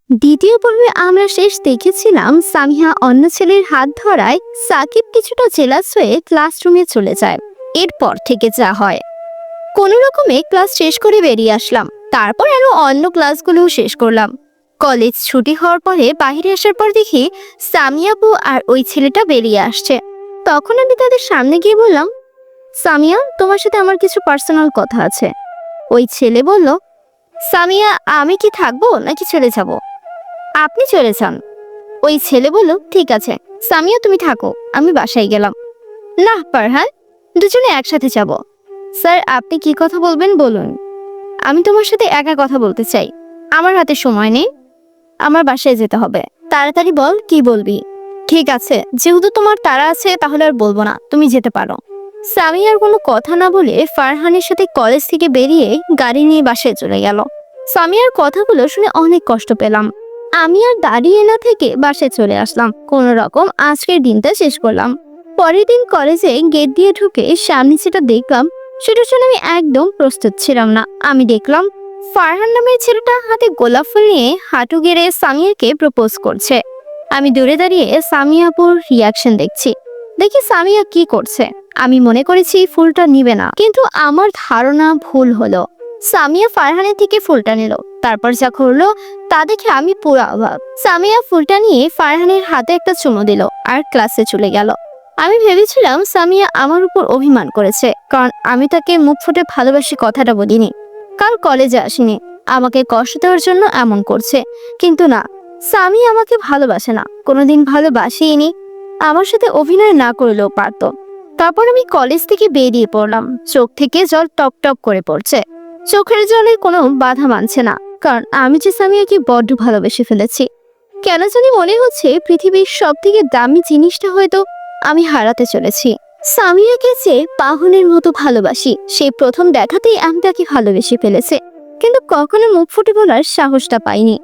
দ্বিতীয় পর্বে আমরা শেষ দেখেছিলাম সামিহা অন্য ছেলের হাত ধরায় সাকিব কিছুটা জেলাস হয়ে ক্লাসরুমে চলে যায়। এরপর থেকে যা হয়, কোনো রকমে ক্লাস শেষ করে বেরিয়ে আসলাম। তারপর আরো অন্য ক্লাসগুলোও শেষ করলাম। কলেজ ছুটি হওয়ার পরে বাইরে আসার পর দেখি সামিয়া আপু আর ওই ছেলেটা বেরিয়ে আসছে। তখন আমি তাদের সামনে গিয়ে বললাম, সামিয়া, তোমার সাথে আমার কিছু পার্সোনাল কথা আছে। ওই ছেলে বলল, সামিয়া, আমি কি থাকবো নাকি চলে যাব? আপনি চলে যান। ওই ছেলে বলল, ঠিক আছে সামিয়া, তুমি থাকো, আমি বাসায় গেলাম। না ফারহান, দুজনে একসাথে যাব। স্যার, আপনি কি কথা বলবেন বলুন। আমি তোমার সাথে একা কথা বলতে চাই। আমার হাতে সময় নেই, আমার বাসায় যেতে হবে। তাড়াতাড়ি বল, কি বলবি? ঠিক আছে, যেহেতু তোমার তাড়া আছে তাহলে আর বলবো না, তুমি যেতে পারো। সামিয়া আর কোনো কথা না বলে ফারহানের সাথে কলেজ থেকে বেরিয়ে গাড়ি নিয়ে বাসায় চলে গেল। সামিয়ার কথাগুলো শুনে অনেক কষ্ট পেলাম। আমি আর দাঁড়িয়ে না থেকে বাসায় চলে আসলাম। কোনো রকম আজকের দিনটা শেষ করলাম। পরের দিন কলেজে গেট দিয়ে ঢুকে সামনে যেটা দেখলাম সেটার জন্য আমি একদম প্রস্তুত ছিলাম না। আমি দেখলাম ফারহান নামের ছেলেটা হাতে গোলাপ ফুল নিয়ে হাঁটু গেড়ে সামিয়াকে প্রপোজ করছে। আমি দূরে দাঁড়িয়ে সামিয়া আপুর রিয়াকশন দেখছি। দেখি সামিয়া কি করছে। আমি মনে করেছি ফুলটা নিবে না, কিন্তু আমার ধারণা ভুল হলো। সামিয়া ফারহানের থেকে ফুলটা নিল। তারপর যা করলো তা দেখে আমি পুরো অবাক। সামিয়া ফুলটা নিয়ে ফারহানের হাতে একটা চুমু দিল আর ক্লাসে চলে গেল। আমি ভেবেছিলাম সামিয়া আমার উপর অভিমান করেছে, কারণ আমি তাকে মুখ ফুটে ভালোবাসি কথাটা বলিনি। কাল কলেজে আসিনি, আমাকে কষ্ট দেওয়ার জন্য এমন করছে। কিন্তু না, সামিয়া আমাকে ভালোবাসে না, কোনোদিন ভালোবাসিনি। আমার সাথে অভিনয় না করলেও পারত। তারপর আমি কলেজ থেকে বেরিয়ে পড়লাম। চোখ থেকে জল টপ টপ করে পড়ছে। চোখের জলে কোনো বাধা মানছে না, কারণ আমি যে সামিয়াকে বড্ড ভালোবেসে ফেলেছি। কেন জানি মনে হচ্ছে পৃথিবীর সব থেকে দামি জিনিসটা হয়তো আমি হারাতে চলেছি। সামিয়াকে যে পাহনের মতো ভালোবাসি, সেই প্রথম দেখাতেই আমি তাকে ভালোবেসে ফেলেছে, কিন্তু কখনো মুখ ফুটে বলার সাহসটা পাইনি।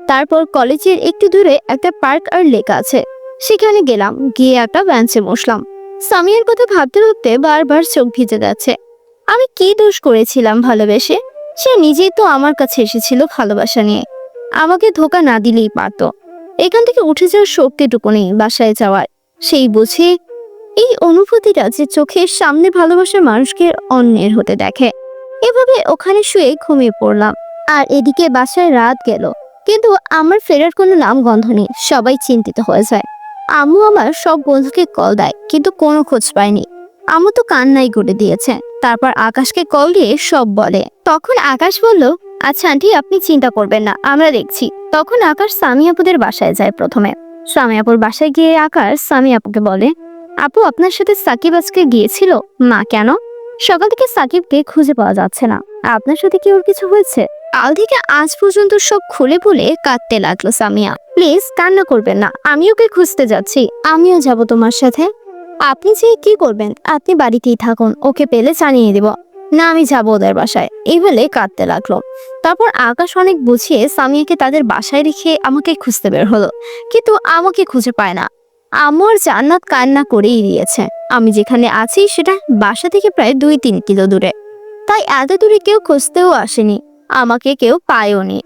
তারপর কলেজের একটু দূরে একটা পার্ক আর লেক আছে, সেখানে গেলাম। গিয়ে একটা বেঞ্চে বসলাম। সামিয়ার কথা ভাবতে ভাবতে বারবার চোখ ভিজে যাচ্ছে। আমি কি দোষ করেছিলাম ভালোবেসে? সে নিজেই তো আমার কাছে এসেছিল ভালোবাসা নিয়ে। আমাকে ধোকা না দিলেই পারতো। এখান থেকে উঠে যাওয়ার শক্তিটুকু নেই বাসায় যাওয়ার। সেই বুঝে এই অনুভূতিটা যে চোখের সামনে ভালোবাসার মানুষকে অন্যের হতে দেখে। এভাবে ওখানে শুয়ে ঘুমিয়ে পড়লাম। আর এদিকে বাসায় রাত গেল, কিন্তু আমার ফেরার কোনো নাম গন্ধ নেই। সবাই চিন্তিত হয়ে যায়। আম্মু আমার সব বন্ধুকে কল দেয়, কিন্তু কোনো খোঁজ পায়নি। আম্মু তো কান্নাই করে দিয়েছে। তারপর আকাশকে কল দিয়ে সব বলে। তখন আকাশ বলল, আচ্ছা আন্টি, আপনি চিন্তা করবেন না, আমরা দেখছি। তখন আকাশ সামি আপুদের বাসায় যায়। প্রথমে সামি আপুর বাসায় গিয়ে আকাশ সামি আপুকে বলে, আপু, আপনার সাথে সাকিব আজকে গিয়েছিল? মা, কেন? সকাল থেকে সাকিবকে খুঁজে পাওয়া যাচ্ছে না। আপনার সাথে কি ওর কিছু হয়েছে? কাল থেকে আজ পর্যন্ত সব খুলে বলে কাঁদতে লাগলো সামিয়া। প্লিজ কান্না করবেন না, আমি ওকে খুঁজতে যাচ্ছি। আমিও যাব তোমার সাথে। আপনি যে কি করবেন? আপনি বাড়িতেই থাকুন, ওকে পেলে জানিয়ে দেব। না, আমি যাব ওদের বাসায়, এই বলে কাঁদতে লাগলো। তারপর আকাশ অনেক বুঝিয়ে সামিয়াকে তাদের বাসায় রেখে আমাকে খুঁজতে বের হলো, কিন্তু আমাকে খুঁজে পায় না। আমার জান্নাত কান্না করেই দিয়েছে। আমি যেখানে আছি সেটা বাসা থেকে প্রায় 2-3 কিলো দূরে, তাই এত দূরে কেউ খুঁজতেও আসেনি, আমাকে কেউ পায়ওনি।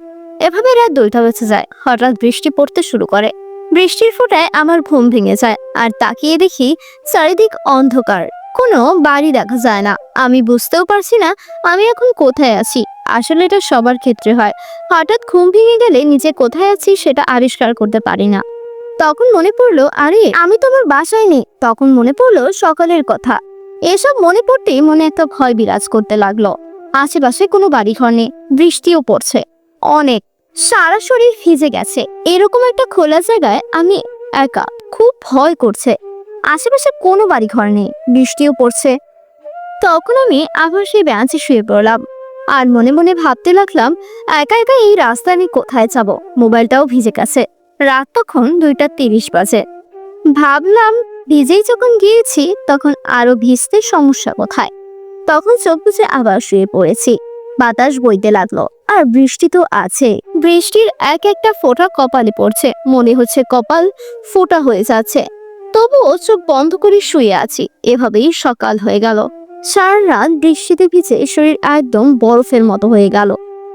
এভাবে রাত 2টা বেজে যায়। হঠাৎ বৃষ্টি পড়তে শুরু করে। বৃষ্টির ফোঁটায় আমার ঘুম ভেঙে যায়। আর তাকিয়ে দেখি চারিদিক অন্ধকার, কোনো বাড়ি দেখা যায় না। আমি বুঝতেও পারছি না আমি এখন কোথায় আছি। আসলে এটা সবার ক্ষেত্রে হয়, হঠাৎ ঘুম ভেঙে গেলে নিজে কোথায় আছি সেটা আবিষ্কার করতে পারি না। তখন মনে পড়লো, আরে আমি তো আমার বাসায় নেই। তখন মনে পড়লো সকালের কথা। এসব মনে পড়তেই মনে একটা ভয় বিরাজ করতে লাগলো। আশেপাশে কোনো বাড়িঘর নেই, বৃষ্টিও পড়ছে অনেক, সারা শরীর ভিজে গেছে। এরকম একটা খোলা জায়গায় আমি একা, খুব ভয় করছে। আশেপাশে কোনো বাড়িঘর নেই, বৃষ্টিও পড়ছে। তখন আমি আবার সেই বেঞ্চে শুয়ে পড়লাম আর মনে মনে ভাবতে লাগলাম, একা একা এই রাস্তা আমি কোথায় যাব? মোবাইলটাও ভিজে গেছে। রাত তখন 2:30 বাজে। ভাবলাম, ভিজেই যখন গিয়েছি তখন আরো ভিজতে সমস্যা কোথায়? তখন চোখ বুজে আবার শুয়ে পড়েছি। বাতাস বইতে লাগলো আর বৃষ্টি তো আছে। বৃষ্টির এক একটা ফোঁটা কপালে পড়ছে, মনে হচ্ছে কপাল ফোঁটা হয়ে যাচ্ছে। তবুও চোখ বন্ধ করে শুয়ে আছি। এভাবেই সকাল হয়ে গেল। সারা রাত বৃষ্টিতে ভিজে শরীর একদম বরফের মতো হয়ে গেল।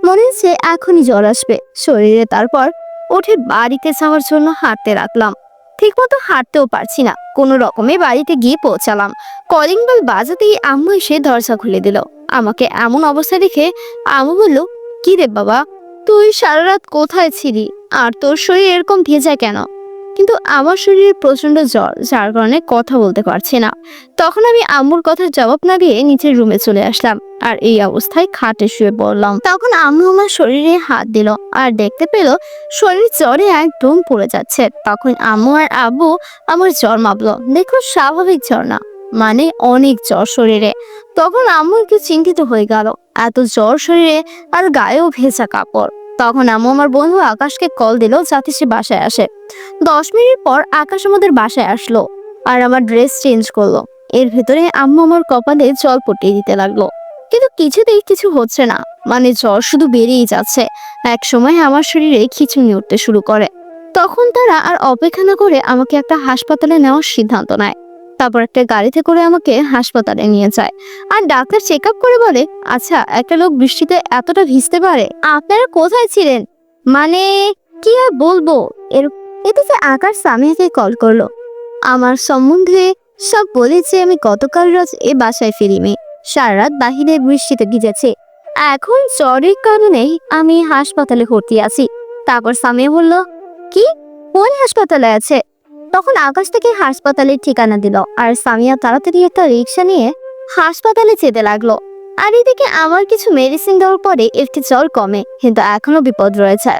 মনে হচ্ছে এখনই জ্বর আসবে শরীরে। তারপর উঠে বাড়িতে যাওয়ার জন্য হাঁটতে রাখলাম। ঠিক মতো হাঁটতেও পারছি না, কোনো রকমে বাড়িতে গিয়ে পৌঁছালাম। কলিং বেল বাজাতেই আম্মু এসে দরজা খুলে দিল। আমাকে এমন অবস্থা দেখে আম্মু বলল, কি রে বাবা, তুই সারা রাত কোথায় ছিলি, আর তোর শরীর এরকম ভেজা কেন? কিন্তু আমার শরীরে প্রচন্ড জ্বর, যার কারণে কথা বলতে পারছি না। তখন আমি আম্মুর কথার জবাব না দিয়ে নিচের রুমে চলে আসলাম, আর এই অবস্থায় খাটে শুয়ে পড়লাম। তখন আম্মু আমার শরীরে হাত দিল, আর দেখতে পেল শরীর জ্বরে একদম পড়ে যাচ্ছে। তখন আম্মু আর আব্বু আমার জ্বর মাপলো, দেখো স্বাভাবিক জ্বর না, মানে অনেক জ্বর শরীরে। তখন আম্মু একটু চিন্তিত হয়ে গেল, এত জ্বর শরীরে আর গায়েও ভেজা কাপড়। তখন আম্মু আমার বন্ধু আকাশকে কল দিল যাতে সে বাসায় আসে। 10 মিনিট পর আকাশ আমাদের বাসায় আসলো আর আমার ড্রেস চেঞ্জ করলো। এর ভেতরে আম্মু আমার কপালে জল পটিয়ে দিতে লাগলো, কিন্তু কিছুতেই কিছু হচ্ছে না, মানে জ্বর শুধু বেড়েই যাচ্ছে। এক সময় আমার শরীরে খিঁচুনি উঠতে শুরু করে। তখন তারা আর অপেক্ষা না করে আমাকে একটা হাসপাতালে নেওয়ার সিদ্ধান্ত নেয়। তারপর একটা গাড়িতে করে আমাকে হাসপাতালে নিয়ে যায়, আর ডাক্তার চেক আপ করে বলে, আচ্ছা, একটা লোক বৃষ্টিতে এতটা ভিজতে পারে? আপনারা কোথায় ছিলেন? মানে কি আর বলবো। এদিকে আকাশ সামিয়াকে কল করলো, আমার সম্বন্ধে সব বলেছে। আমি গতকাল রাত এ বাসায় ফিরিনি, সারা রাত বাহিরে বৃষ্টিতে ভিজেছে, এখন জ্বরের কারণেই আমি হাসপাতালে ভর্তি আছি। তারপর সামিয়া বলল, কি, কোন হাসপাতালে আছে? তখন আকাশ থেকে হাসপাতালের ঠিকানা দিল, আর সামিয়া তাড়াতাড়ি একটা রিক্সা নিয়ে হাসপাতালে যেতে লাগলো। আর এদিকে আমার কিছু মেডিসিন দেওয়ার পরে একটু জ্বর কমে, কিন্তু এখনো বিপদ রয়েছে।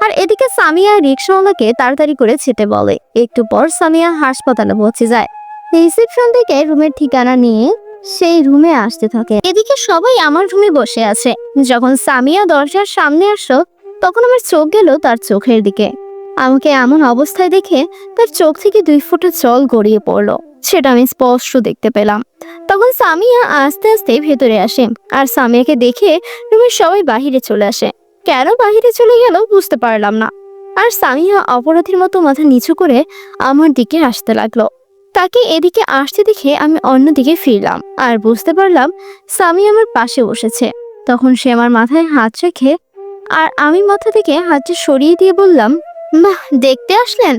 আর এদিকে সামিয়া রিক্সাওয়ালাকে তাড়াতাড়ি করে যেতে বলে। একটু পর সামিয়া হাসপাতালে পৌঁছে যায়। রিসেপশন থেকে রুমের ঠিকানা নিয়ে সেই রুমে আসতে থাকে। এদিকে সবাই আমার রুমে বসে আছে। যখন সামিয়া দরজার সামনে আসলো, তখন আমার চোখ গেল তার চোখের দিকে। আমাকে এমন অবস্থায় দেখে তার চোখ থেকে 2 ফোঁটা জল গড়িয়ে পড়লো, সেটা আমি স্পষ্ট দেখতে পেলাম। তখন সামিয়া আস্তে আস্তে ভেতরে আসে, আর সামিয়াকে দেখে রুমের সবাই বাহিরে চলে আসে। কেন বাহিরে চলে গেল বুঝতে পারলাম না। আর সামিয়া অপরাধীর মতো মাথা নিচু করে আমার দিকে আসতে লাগলো। তাকে এদিকে আসতে দেখে আমি অন্যদিকে ফিরলাম, আর বুঝতে পারলাম সামিয়া আমার পাশে বসেছে। তখন সে আমার মাথায় হাত রেখে, আর আমি মাথা থেকে হাতটি সরিয়ে দিয়ে বললাম, বাহ, দেখতে আসলেন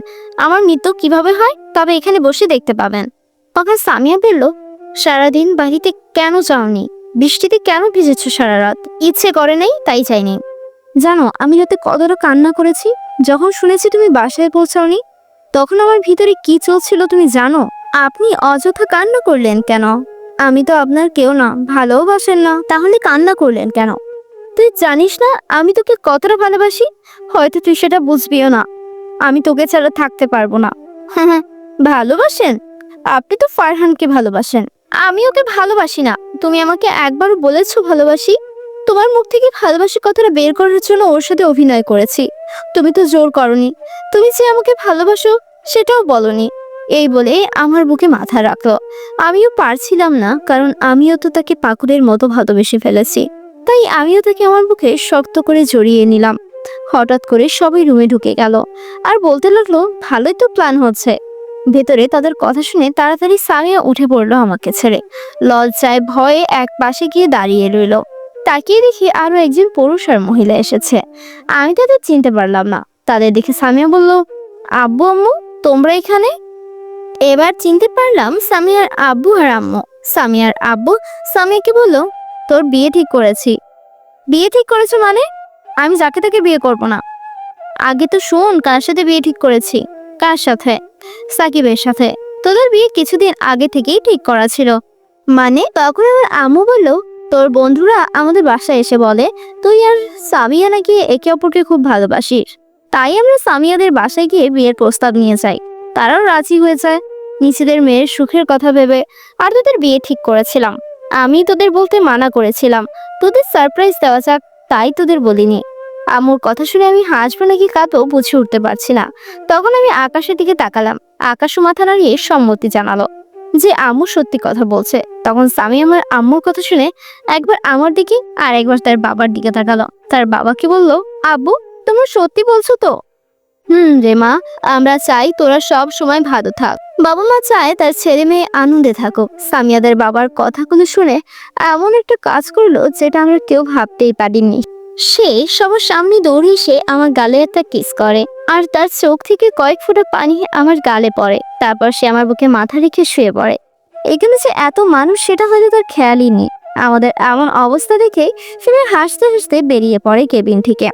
আমার মৃত্যু কিভাবে হয়, তবে এখানে বসে দেখতে পাবেন। তখন সামিয়া বলল, সারাদিন বাড়িতে কেন যাওনি? বৃষ্টিতে কেন ভিজেছ সারা রাত? ইচ্ছে করে নাই, তাই চাইনি। জানো আমি রাতে কতটা কান্না করেছি যখন শুনেছি তুমি বাসায় পৌঁছাওনি। তখন আমার ভিতরে কি চলছিল তুমি জানো? আপনি অযথা কান্না করলেন কেন? আমি তো আপনার কেউ না, ভালোবাসেন না, তাহলে কান্না করলেন কেন? তুই জানিস না আমি তোকে কতটা ভালোবাসি? হয়তো তুই সেটা বুঝবিও না। আমি তোকে ছাড়া থাকতে পারবো না। হ্যাঁ হ্যাঁ, ভালোবাসেন? আপনি তো ফারহানকে ভালোবাসেন, আমি ওকে ভালোবাসি না। তুমি আমাকে একবারও বলেছো ভালোবাসি? তোমার মুখ থেকে ভালোবাসি কথাটা বের করার জন্য ওর সাথে অভিনয় করেছি। তুমি তো জোর করনি। তুমি যে আমাকে ভালোবাসো সেটাও বলনি। এই বলে আমার বুকে মাথা রাখলো। আমিও পারছিলাম না, কারণ আমিও তো তাকে পাকুড়ের মতো ভালোবেসে ফেলেছি। তাই আমিও তাকে আমার বুকে শক্ত করে জড়িয়ে নিলাম। হঠাৎ করে সবাই রুমে ঢুকে গেল, আর বলতে লাগলো, ভালোই তো প্ল্যান হচ্ছে। ভেতরে তাদের কথা শুনে তাড়াতাড়ি সামিয়া উঠে পড়লো আমাকে ছেড়ে। লজ্জায় ভয়ে এক পাশে গিয়ে দাঁড়িয়ে রইল। তাকিয়ে দেখি আরো একজন পুরুষ আর মহিলা এসেছে। আমি তাদের চিনতে পারলাম না। তাদের দেখে সামিয়া বলল, আব্বু আম্মু তোমরা এখানে? এবার চিনতে পারলাম সামিয়ার আব্বু আর আম্মু। সামিয়ার আব্বু সামিয়াকে বলল, তোর বিয়ে ঠিক করেছি। বিয়ে ঠিক করেছো মানে? আমি যাকে তাকে বিয়ে করব না। আগে তো শোন কার সাথে বিয়ে ঠিক করেছি। কার সাথে? সাকিবের সাথে। তোদের বিয়ে কিছুদিন আগে থেকেই ঠিক করা ছিল। মানে? তখন আমার আম্মু বলল, তোর বন্ধুরা আমাদের বাসায় এসে বলে তুই আর সামিয়া নাকি একে অপরকে খুব ভালোবাসিস। তাই আমরা সামিয়াদের বাসায় গিয়ে বিয়ের প্রস্তাব নিয়ে যাই। তারাও রাজি হয়ে যায় নিজেদের মেয়ের সুখের কথা ভেবে। আর তোদের বিয়ে ঠিক করেছিলাম। আমি তোদের বলতে মানা করেছিলাম, তোদের সারপ্রাইজ দেওয়া যাক, তাই তোদের বলিনি। আম্মুর কথা শুনে আমি হাসবো নাকি কাঁদবো বুঝে উঠতে পারছি না। তখন আমি আকাশের দিকে তাকালাম। আকাশও মাথা নাড়িয়ে সম্মতি জানালো যে আম্মু সত্যি কথা বলছে। তখন সামি আমার আম্মুর কথা শুনে একবার আমার দিকে আর একবার তার বাবার দিকে তাকালো। তার বাবাকে বলল, আব্বু তোমরা সত্যি বলছো তো? রে মা, আমরা চাই তোরা সব সময় ভালো থাক। বাবা মা চায় তার ছেলে মেয়ে আনন্দে থাকুক। সামিয়াদের বাবার কথাগুলো শুনে এমন একটা কাজ করলো যেটা আমরা কেউ ভাবতেই পারিনি। সে সবার সামনে দৌড়ে এসে আমার গালে একটা কিস করে, আর তার চোখ থেকে কয়েক ফোঁটা পানি আমার গালে পড়ে। তারপর সে আমার বুকে মাথা রেখে শুয়ে পড়ে। এখানে যে এত মানুষ সেটা হয়তো তার খেয়ালই নেই। আমাদের এমন অবস্থা দেখে ফিরে হাসতে হাসতে বেরিয়ে পড়ে কেবিন থেকে।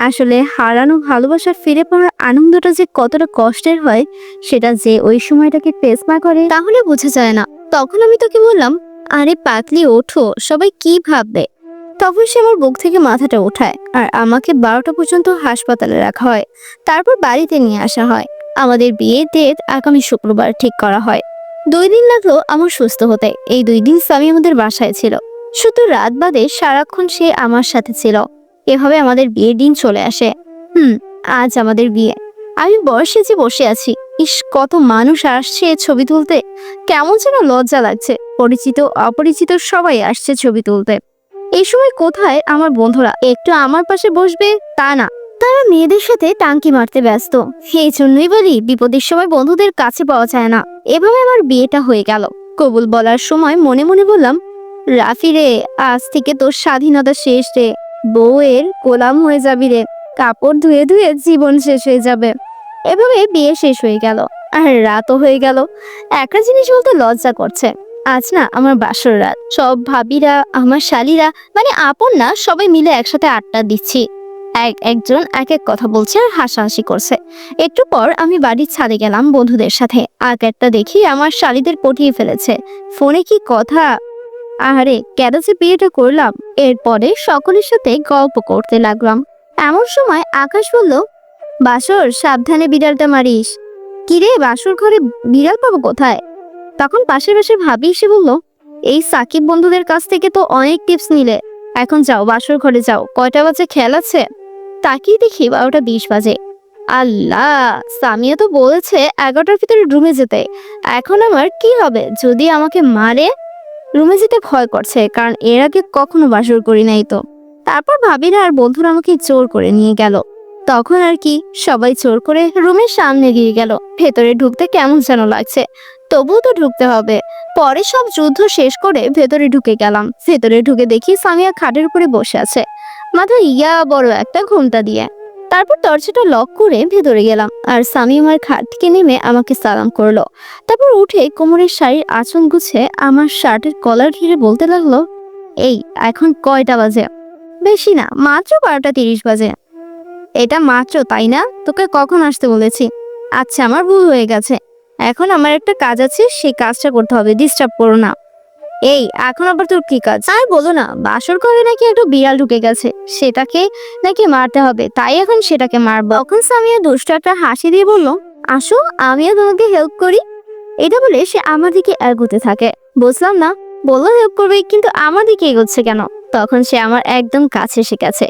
আসলে হারানো ভালোবাসা ফিরে পাওয়ার আনন্দটা যে কতটা কষ্টের হয় সেটা যে ওই সময়টাকে ফেস না করে তাহলে বোঝা যায় না। তখন আমি তোকে বললাম, আরে পাতলি ওঠো, সবাই কি ভাববে। তখন সে আমার বুক থেকে মাথাটা ওঠায় আর আমাকে 12টা পর্যন্ত হাসপাতালে রাখা হয়। তারপর বাড়িতে নিয়ে আসা হয়। আমাদের বিয়ের ডেট আগামী শুক্রবার ঠিক করা হয়। 2 দিন লাগলো আমার সুস্থ হতে। এই 2 দিন স্বামী আমাদের বাসায় ছিল। শুধু রাত বাদে সারাক্ষণ সে আমার সাথে ছিল। এভাবে আমাদের বিয়ের দিন চলে আসে। আজ আমাদের বিয়ে। আমি বয়সে যে বসে আছি। ইস, কত মানুষ আসছে ছবি তুলতে। কেমন যেন লজ্জা লাগছে। পরিচিত অপরিচিত সবাই আসছে ছবি তুলতে। এই সময় কোথায় আমার বন্ধুরা একটু আমার পাশে বসবে তা না, তারা মেয়েদের সাথে টাঙ্কি মারতে ব্যস্ত। এই জন্যই বলি বিপদের সময় বন্ধুদের কাছে পাওয়া যায় না। এভাবে আমার বিয়েটা হয়ে গেল। কবুল বলার সময় মনে মনে বললাম, রাফি রে, আজ থেকে তোর স্বাধীনতা শেষ রে। বউয়ের গোলাম হয়ে যাবি রে। কাপড় ধুয়ে ধুয়ে জীবন শেষ হয়ে যাবে। এভাবে বিয়ে শেষ হয়ে গেল আর রাতও হয়ে গেল। একটা জিনিস বলতে লজ্জা করছে, আজ না আমার বাসর রাত। সব ভাবিরা, আমার শালীরা, মানে আপন না, সবাই মিলে একসাথে আড্ডা দিচ্ছি। একজন এক এক কথা বলছে আর হাসাহাসি করছে। একটু পর আমি বাড়ির ছাদে গেলাম বন্ধুদের সাথে। একটা দেখি আমার শালীদের পটিয়ে ফেলেছে। ফোনে কি কথা! আরে কেন যে বিয়েটা করলাম। এরপরে সকলের সাথে গল্প করতে লাগলাম। এমন সময় আকাশ বলল, বাসর সাবধানে বিড়ালটা মারিস। কিরে, বাসর ঘরে বিড়াল পাবো কোথায়? তখন পাশের পাশে ভাবি এসে বলল, এই সাকিব বন্ধুদের কাছ থেকে তো অনেক টিপস নিলে। এখন যাও, বাসর ঘরে যাও। কয়টা বাজে খেয়াল আছে? তাকিয়ে দেখি 12টা 20 বাজে। আল্লাহ, সামিয়া তো বলেছে 11টার ভিতরে রুমে যেতে। এখন আমার কি হবে যদি আমাকে মারে? রুমে যেতে ভয় করছে, কারণ এর আগে কখনো বাসর করি নাই তো। তারপর ভাবিরা আর বন্ধুরা আমাকে জোর করে নিয়ে গেল। তখন আর কি, সবাই জোর করে রুমের সামনে গিয়ে গেল। ভেতরে ঢুকতে কেমন যেন লাগছে, তবুও তো ঢুকতে হবে। পরে সব যুদ্ধ শেষ করে ভেতরে ঢুকে গেলাম। ভেতরে ঢুকে দেখি সামিয়া খাটের উপরে বসে আছে, মাথায় বড় একটা ঘোমটা দিয়ে। তারপর দরজাটা লক করে ভেতরে গেলাম আর সামি আমার খাট থেকে নেমে আমাকে সালাম করলো। তারপর উঠে কোমরের শাড়ির আঁচল গুছে আমার শার্টের কলার ঘিরে বলতে লাগলো, এই এখন কয়টা বাজে? বেশি না, মাত্র 12টা 30 বাজে। এটা মাত্র, তাই না? তোকে কখন আসতে বলেছি? আচ্ছা, আমার ভুল হয়ে গেছে। এখন আমার একটা কাজ আছে, সেই কাজটা করতে হবে। ডিস্টার্ব করো না। এই এখন আবার তোর কি কাজ? আর বলো না, বাসর ঘরে নাকি একটা বিড়াল ঢুকে গেছে, সেটাকে নাকি মারতে হবে, তাই এখন সেটাকে মারবো। তখন সামিয়া দুষ্ট একটা হাসি দিয়ে বলল, আসো, আমিও তোমাকে হেল্প করি। এটা বলে সে আমার দিকে এগোতে থাকে। বুঝলাম না, বললো হেল্প করবে, কিন্তু আমার দিকে এগোচ্ছে কেন? তখন সে আমার একদম কাছে এসে গেছে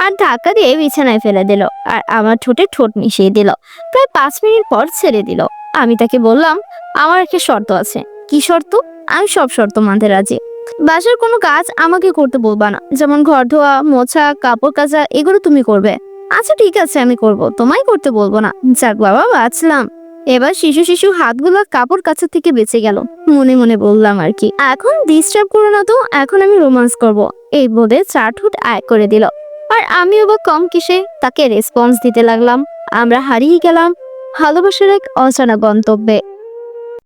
আর ধাক্কা দিয়ে বিছানায় ফেলে দিল আর আমার ঠোঁটে ঠোঁট মিশিয়ে দিল। প্রায় 5 মিনিট পর ছেড়ে দিল। আমি তাকে বললাম, আমার একটা শর্ত আছে। কি শর্ত? আমি সব শর্ত মানতে রাজি। বাসার কোনো কাজ আমাকে করতে বলবা না, যেমন ঘর ধোয়া, মোছা, কাপড় কাচা, এগুলো তুমি করবে। আচ্ছা ঠিক আছে, আমি করব, তোমায় করতে বলবো না। যাক বাবা, বাঁচলাম। এবার শিশু শিশু হাতগুলো কাপড় কাচা থেকে বেঁচে গেল। মনে মনে বললাম আর কি, এখন ডিস্টার্ব করো না তো, এখন আমি রোমান্স করব। এই বলে 4 ঠোঁট এক করে দিল। আর আমিও বা কম কিসে তাকে রেসপন্স দিতে লাগলাম। আমরা হারিয়ে গেলাম ভালোবাসার এক অজানা গন্তব্যে।